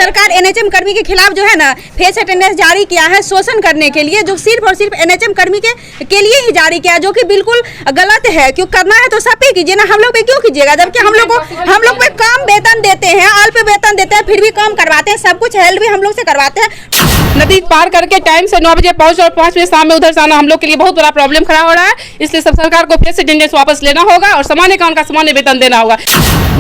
सरकार एनएचएम कर्मी के खिलाफ जो है ना फेस अटेंडेंस जारी किया है शोषण करने के लिए, जो सिर्फ और सिर्फ एनएचएम कर्मी के लिए ही जारी किया है, जो कि बिल्कुल गलत है। क्यों करना है तो सब पे कीजिए ना, हम लोग पे क्यों कीजिएगा? जबकि हम लोग पे काम वेतन देते हैं, अल्प वेतन देते हैं, फिर भी काम करवाते हैं, सब कुछ हेल्प भी हम लोग से करवाते हैं। नदी पार करके टाइम से 9 बजे पहुंच और 5 बजे शाम में उधर से आना हम लोग के लिए बहुत बड़ा प्रॉब्लम खड़ा हो रहा है। इसलिए सब सरकार को फेस अटेंडेंस वापस लेना होगा और सामान्य काम का सामान्य वेतन देना होगा।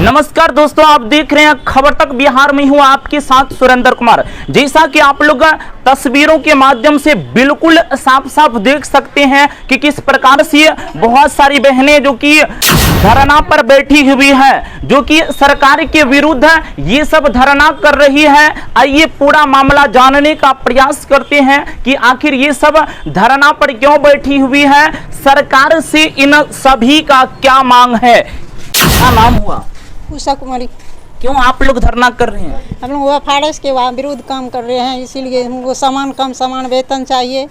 नमस्कार दोस्तों, आप देख रहे हैं खबर तक बिहार में हूं आपके साथ सुरेंद्र कुमार। जैसा कि आप लोग तस्वीरों के माध्यम से बिल्कुल साफ साफ देख सकते हैं कि किस प्रकार से बहुत सारी बहनें जो कि धरना पर बैठी हुई है, जो कि सरकार के विरुद्ध ये सब धरना कर रही है। आइए पूरा मामला जानने का प्रयास करते हैं कि आखिर ये सब धरना पर क्यों बैठी हुई है, सरकार से इन सभी का क्या मांग है। क्या नाम हुआ? उषा कुमारी। क्यों आप लोग धरना कर रहे हैं? हम लोग एफआरएस के विरुद्ध काम कर रहे हैं, इसीलिए हमको समान काम समान वेतन चाहिए।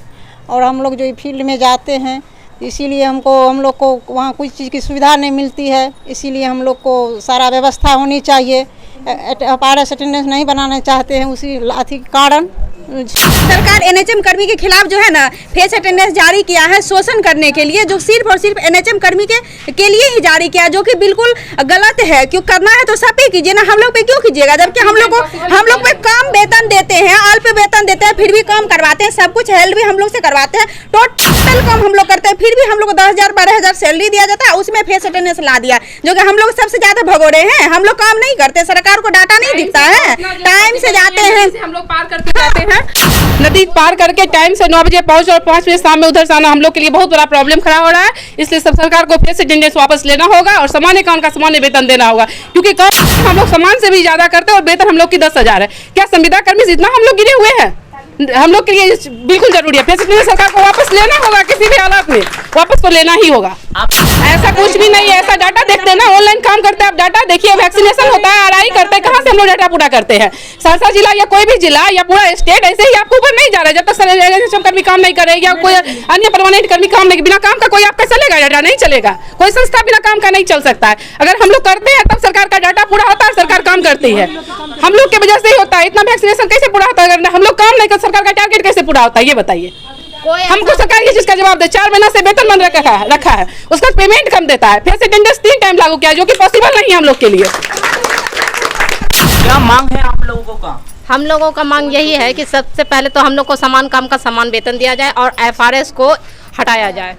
और हम लोग जो फील्ड में जाते हैं इसीलिए हम लोग को वहाँ कुछ चीज़ की सुविधा नहीं मिलती है, इसीलिए हम लोग को सारा व्यवस्था होनी चाहिए। एफआरएस अटेंडेंस नहीं बनाना चाहते हैं, उसी अथी कारण सरकार एनएचएम कर्मी के खिलाफ जो है ना फेस अटेंडेंस जारी किया है शोषण करने के लिए, जो सिर्फ और सिर्फ एनएचएम कर्मी के लिए ही जारी किया है, जो कि बिल्कुल गलत है। क्यों करना है तो सब पे कीजिए ना, हम लोग पे क्यों कीजिएगा? जबकि हम लोग पे काम वेतन देते हैं, अल्प वेतन देते हैं, फिर भी काम करवाते हैं, सब कुछ हेल्प भी हम लोग से करवाते हैं। टोटल काम हम लोग करते हैं, फिर भी हम लोग को 10,000 12,000 सैलरी दिया जाता है, उसमें फेस अटेंडेंस ला दिया, जो कि हम लोग सबसे ज्यादा भगोड़े हैं। हम लोग काम नहीं करते, सरकार को डाटा नहीं दिखता है, टाइम से जाते हैं, हम लोग पार करके जाते हैं। नदी पार करके टाइम से 9 बजे पहुंच और 5 बजे शाम में उधर से आना हम लोग के लिए बहुत बड़ा प्रॉब्लम खड़ा हो रहा है। इसलिए सब सरकार को फेस अटेंडेंस वापस लेना होगा और सामान्य काम का सामान्य वेतन देना होगा, क्योंकि काम हम लोग सामान से भी ज्यादा करते हैं और वेतन हम लोग की 10,000 है। क्या संविदा कर्मी इतना हम लोग गिरे हुए हैं? हम लोग के लिए बिल्कुल जरूरी है फेस अटेंडेंस, सरकार को वापस लेना होगा, किसी भी हालात में वापस तो लेना ही होगा। ऐसा कुछ भी नहीं है, ऐसा डाटा देखते हैं ना, ऑनलाइन काम करते हैं, आप डाटा देखिए, वैक्सीनेशन होता है, आरआई करते हैं, कहाँ से हम लोग डाटा पूरा करते हैं? सहरसा जिला या कोई भी जिला या पूरा स्टेट ऐसे ही आपको ऊपर नहीं जा रहा है जब तक एनएचएम कर्मी काम नहीं करे या कोई अन्य परमानेंट कर्मी काम नहीं। बिना काम का कोई आपका चलेगा? डाटा नहीं चलेगा, कोई संस्था बिना काम का नहीं चल सकता है। अगर हम लोग करते हैं तब सरकार का डाटा पूरा होता है, सरकार काम करती है। हम लोग की वजह से ही होता है, इतना वैक्सीनेशन कैसे पूरा होता है? हम लोग काम नहीं कर, सरकार का टारगेट कैसे पूरा होता है ये बताइए? हमको सरकार ये चीज का जवाब दे। 4 महीना से वेतन बंद रखा है, उसका पेमेंट कम देता है, फेस अटेंडेंस 3 टाइम लागू किया, जो कि पॉसिबल नहीं है हम लोग के लिए। क्या मांग है आप लोगों का? हम लोगों का मांग यही है कि सबसे पहले तो हम लोग को समान काम का समान वेतन दिया जाए और एफआरएस को हटाया जाए।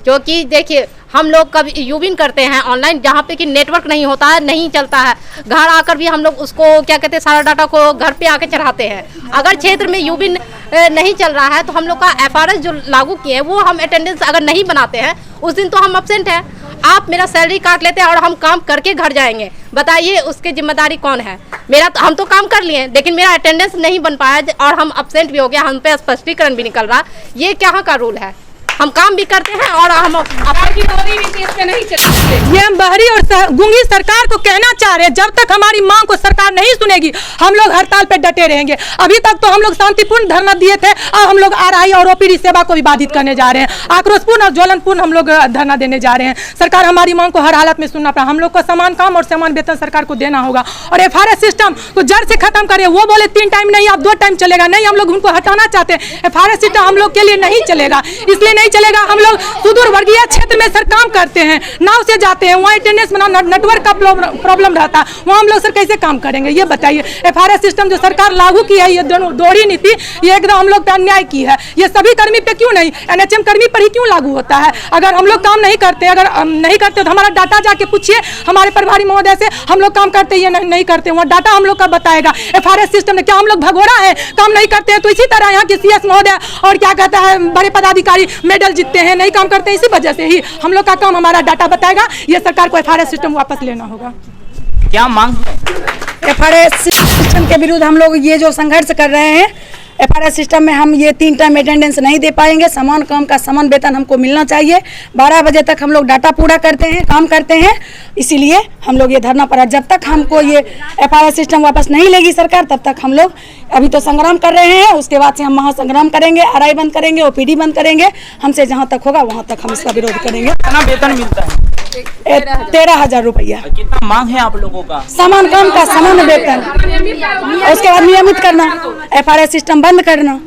क्योंकि देखिए हम लोग कभी यूबिन करते हैं ऑनलाइन, जहाँ पे कि नेटवर्क नहीं होता है, नहीं चलता है, घर आकर भी हम लोग उसको क्या कहते हैं सारा डाटा को घर पे आके चढ़ाते हैं। अगर क्षेत्र में यूबिन नहीं चल रहा है तो हम लोग का एफआरएस जो लागू किए हैं वो हम अटेंडेंस अगर नहीं बनाते हैं उस दिन तो हम अब्सेंट हैं। आप मेरा सैलरी काट लेते हैं और हम काम करके घर जाएंगे, बताइए उसकी जिम्मेदारी कौन है? हम तो काम कर लिए लेकिन मेरा अटेंडेंस नहीं बन पाया और हम अब्सेंट भी हो गया, हम पे स्पष्टीकरण भी निकल रहा। ये कहाँ का रूल है? हम काम भी करते हैं और हम ये हम बहरी और गूंगी सरकार को कहना चाह रहे हैं, जब तक हमारी मांग को सरकार नहीं सुनेगी हम लोग हड़ताल पे डटे रहेंगे। अभी तक तो हम लोग शांतिपूर्ण धरना दिए थे, अब हम लोग आरआई और ओपीडी सेवा को भी बाधित करने जा रहे हैं। आक्रोशपूर्ण और ज्वलनपूर्ण हम लोग धरना देने जा रहे हैं। सरकार हमारी मांग को हर हालत में सुनना पड़ा। हम लोग को समान काम और समान वेतन सरकार को देना होगा और एफआरएस सिस्टम को जड़ से खत्म करे। वो बोले 3 टाइम नहीं, अब 2 टाइम चलेगा, नहीं हम लोग उनको हटाना चाहते हैं। एफआरएस सिस्टम हम लोग के लिए नहीं चलेगा, इसलिए नहीं चलेगा। हम लोग सुदूर वर्गीय क्षेत्र में सर काम करते हैं, नाव से जाते हैं, वहाँ अटेंडेंस बना नेटवर्क का प्रॉब्लम रहता है, वहाँ हम लोग सर कैसे काम करेंगे ये बताइए? एफआरएस सिस्टम जो सरकार लागू की है, ये दोहरी नीति, ये एकदम हम लोग पे अन्याय की है। ये सभी कर्मी पे क्यों नहीं, एनएचएम कर्मी पर ही क्यों लागू होता है? अगर हम लोग काम नहीं करते, अगर नहीं करते तो हमारा डाटा जाके पूछिए हमारे प्रभारी महोदय से, हम लोग काम करते या नहीं करते, वहाँ डाटा हम लोग का बताएगा। एफआरएस सिस्टम में क्या हम लोग भगोड़ा है, काम नहीं करते हैं? तो इसी तरह यहाँ के सीएस महोदय और क्या कहता है बड़े पदाधिकारी मेडल जीतते हैं, नहीं काम करते, इसी वजह से ही हम लोग का काम हमारा डाटा बताएगा। ये सरकार को एफआरएस सिस्टम वापस लेना होगा। क्या मांग है? एफआरएस सिस्टम के विरुद्ध हम लोग ये जो संघर्ष कर रहे हैं, एफआरएस सिस्टम में हम ये 3 टाइम अटेंडेंस नहीं दे पाएंगे। समान काम का समान वेतन हमको मिलना चाहिए। 12 बजे तक हम लोग डाटा पूरा करते हैं, काम करते हैं, इसीलिए हम लोग ये धरना पर। जब तक हमको ये एफआरएस सिस्टम वापस नहीं लेगी सरकार, तब तक हम लोग अभी तो संग्राम कर रहे हैं, उसके बाद से हम महासंग्राम करेंगे, आरआई बंद करेंगे, ओपीडी बंद करेंगे। हमसे जहाँ तक होगा वहाँ तक हम इसका विरोध करेंगे। कितना वेतन मिलता है? 13,000 रुपया। कितना मांग है आप लोगों का? समान काम का समान वेतन, उसके बाद नियमित करना, FRS सिस्टम बंद करना।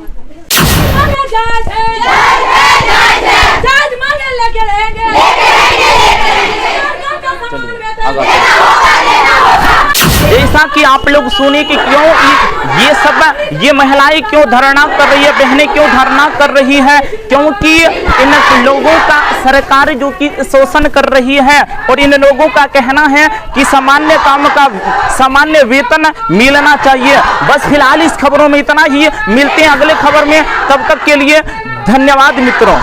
जैसा कि आप लोग सुने कि क्यों ये महिलाएं क्यों धरना कर रही है, बहनें क्यों धरना कर रही है, क्योंकि इन लोगों का सरकार जो कि शोषण कर रही है और इन लोगों का कहना है कि सामान्य काम का सामान्य वेतन मिलना चाहिए। बस फिलहाल इस खबरों में इतना ही, मिलते हैं अगले खबर में, तब तक के लिए धन्यवाद मित्रों।